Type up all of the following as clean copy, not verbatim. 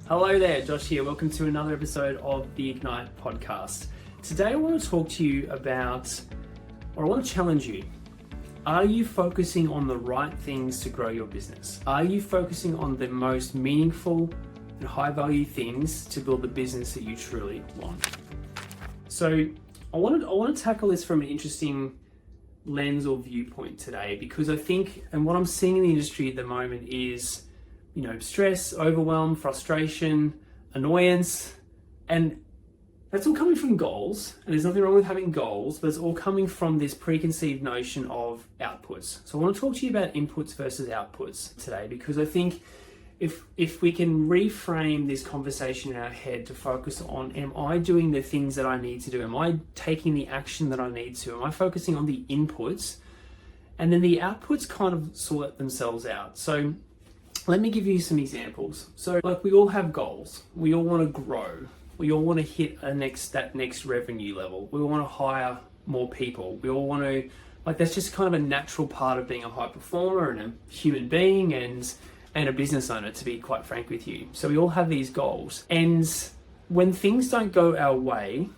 Hello there, Josh here. Welcome to another episode of the Ignite podcast. Today I want to talk to you about, or I want to challenge you. Are you focusing on the right things to grow your business? Are you focusing on the most meaningful and high value things to build the business that you truly want? So I want to tackle this from an interesting lens or viewpoint today, because I think, and what I'm seeing in the industry at the moment is, stress, overwhelm, frustration, annoyance, and that's all coming from goals. And there's nothing wrong with having goals, but it's all coming from this preconceived notion of outputs. So I want to talk to you about inputs versus outputs today, because I think if we can reframe this conversation in our head to focus on, am I doing the things that I need to do? Am I taking the action that I need to? Am I focusing on the inputs? And then the outputs kind of sort themselves out. So let me give you some examples. So we all have goals. We all want to grow. We all want to hit that next revenue level. We all want to hire more people. We all want to, that's just kind of a natural part of being a high performer and a human being and a business owner, to be quite frank with you. So we all have these goals. And when things don't go our way,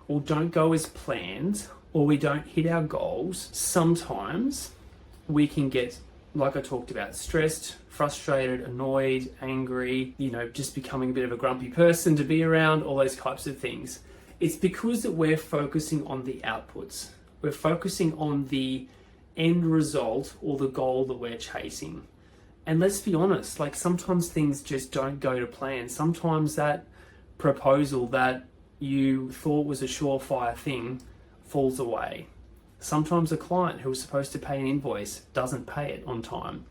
or don't go as planned, or we don't hit our goals, sometimes we can get, like I talked about, stressed, frustrated, annoyed, angry, just becoming a bit of a grumpy person to be around, all those types of things. It's because that we're focusing on the outputs. We're focusing on the end result or the goal that we're chasing. And let's be honest, sometimes things just don't go to plan. Sometimes that proposal that you thought was a surefire thing falls away. Sometimes a client who was supposed to pay an invoice doesn't pay it on time.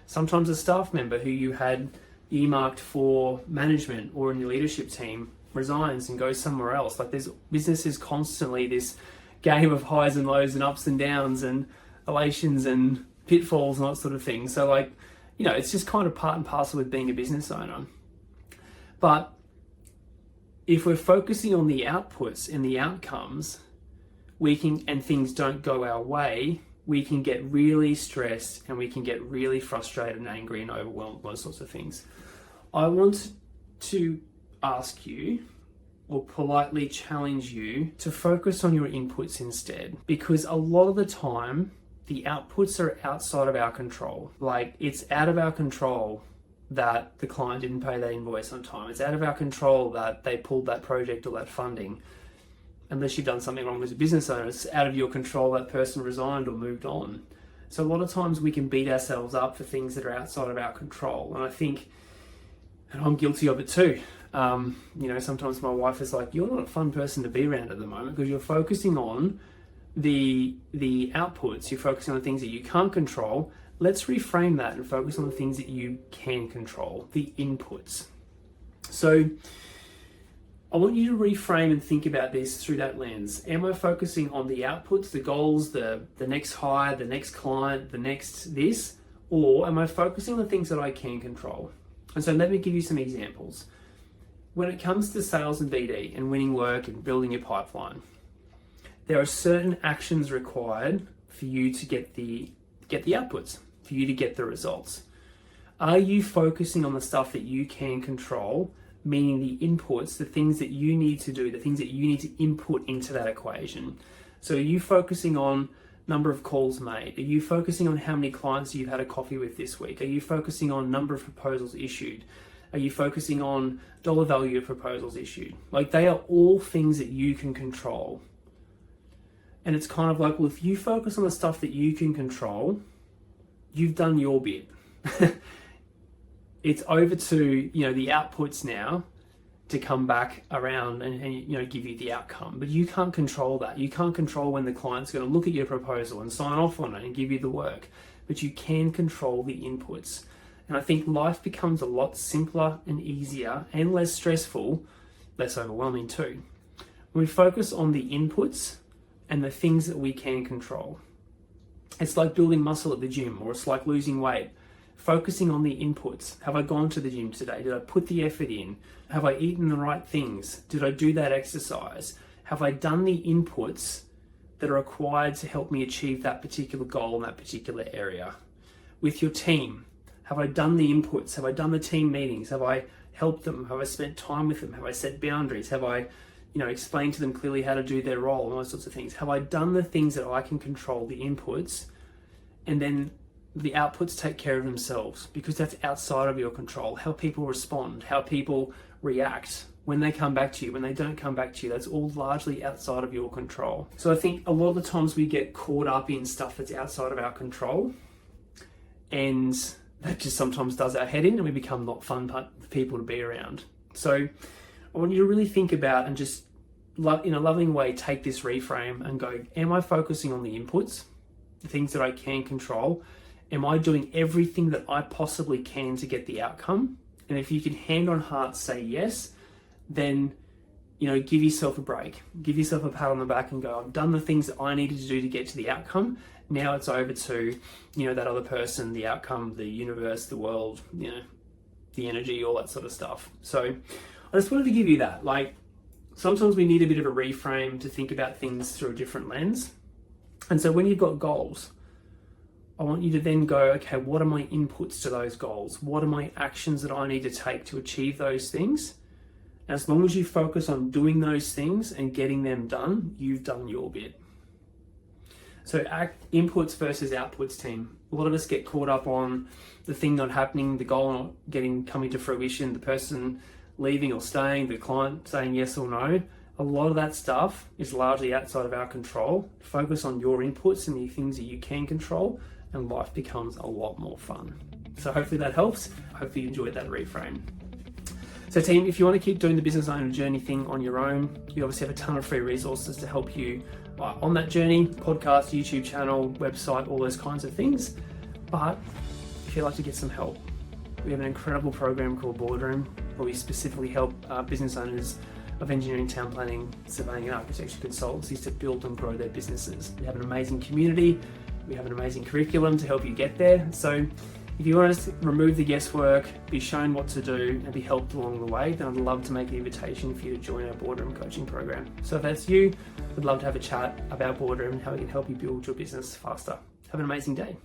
Sometimes a staff member who you had earmarked for management or in your leadership team resigns and goes somewhere else. Business is constantly this game of highs and lows and ups and downs and elations and pitfalls and that sort of thing. So it's just kind of part and parcel with being a business owner. But if we're focusing on the outputs and the outcomes, and things don't go our way, we can get really stressed and we can get really frustrated and angry and overwhelmed, those sorts of things. I want to ask you, or politely challenge you, to focus on your inputs instead, because a lot of the time the outputs are outside of our control. It's out of our control that the client didn't pay that invoice on time. It's out of our control that they pulled that project or that funding. Unless you've done something wrong as a business owner, it's out of your control that person resigned or moved on. So a lot of times we can beat ourselves up for things that are outside of our control. And I think, and I'm guilty of it too. Sometimes my wife is like, you're not a fun person to be around at the moment because you're focusing on the outputs. You're focusing on the things that you can't control. Let's reframe that and focus on the things that you can control, the inputs. So I want you to reframe and think about this through that lens. Am I focusing on the outputs, the goals, the next hire, the next client, the next this, or am I focusing on the things that I can control? And so let me give you some examples. When it comes to sales and BD and winning work and building your pipeline, there are certain actions required for you to get the outputs, for you to get the results. Are you focusing on the stuff that you can control, meaning the inputs, the things that you need to do, the things that you need to input into that equation? So are you focusing on number of calls made? Are you focusing on how many clients you've had a coffee with this week? Are you focusing on number of proposals issued? Are you focusing on dollar value of proposals issued? They are all things that you can control. And it's kind of well, if you focus on the stuff that you can control, you've done your bit. It's over to, the outputs now to come back around and give you the outcome. But you can't control that. You can't control when the client's going to look at your proposal and sign off on it and give you the work. But you can control the inputs. And I think life becomes a lot simpler and easier and less stressful, less overwhelming too, when we focus on the inputs and the things that we can control. It's like building muscle at the gym, or it's like losing weight. Focusing on the inputs. Have I gone to the gym today? Did I put the effort in? Have I eaten the right things? Did I do that exercise? Have I done the inputs that are required to help me achieve that particular goal in that particular area? With your team, have I done the inputs? Have I done the team meetings? Have I helped them? Have I spent time with them? Have I set boundaries? Have I, explained to them clearly how to do their role and all those sorts of things? Have I done the things that I can control, the inputs, and then the outputs take care of themselves, because that's outside of your control. How people respond, how people react when they come back to you, when they don't come back to you, that's all largely outside of your control. So I think a lot of the times we get caught up in stuff that's outside of our control, and that just sometimes does our head in, and we become not fun people to be around. So I want you to really think about, and just in a loving way, take this reframe and go, am I focusing on the inputs, the things that I can control? Am I doing everything that I possibly can to get the outcome? And if you can hand on heart say yes, then give yourself a break, give yourself a pat on the back and go, I've done the things that I needed to do to get to the outcome. Now it's over to that other person, the outcome, the universe, the world, the energy, all that sort of stuff. So I just wanted to give you that. Like, sometimes we need a bit of a reframe to think about things through a different lens. And so when you've got goals, I want you to then go, okay, what are my inputs to those goals? What are my actions that I need to take to achieve those things? As long as you focus on doing those things and getting them done, you've done your bit. So inputs versus outputs, team. A lot of us get caught up on the thing not happening, the goal not coming to fruition, the person leaving or staying, the client saying yes or no. A lot of that stuff is largely outside of our control. Focus on your inputs and the things that you can control, and life becomes a lot more fun. So hopefully that helps. Hopefully you enjoyed that reframe. So team, if you want to keep doing the business owner journey thing on your own, you obviously have a ton of free resources to help you on that journey: podcast, YouTube channel, website, all those kinds of things. But if you'd like to get some help, we have an incredible program called Boardroom, where we specifically help business owners of engineering, town planning, surveying and architecture consultancies to build and grow their businesses. We have an amazing community, we have an amazing curriculum to help you get there. So if you want to remove the guesswork, be shown what to do, and be helped along the way, then I'd love to make an invitation for you to join our Boardroom coaching program. So if that's you, we'd love to have a chat about Boardroom and how we can help you build your business faster. Have an amazing day.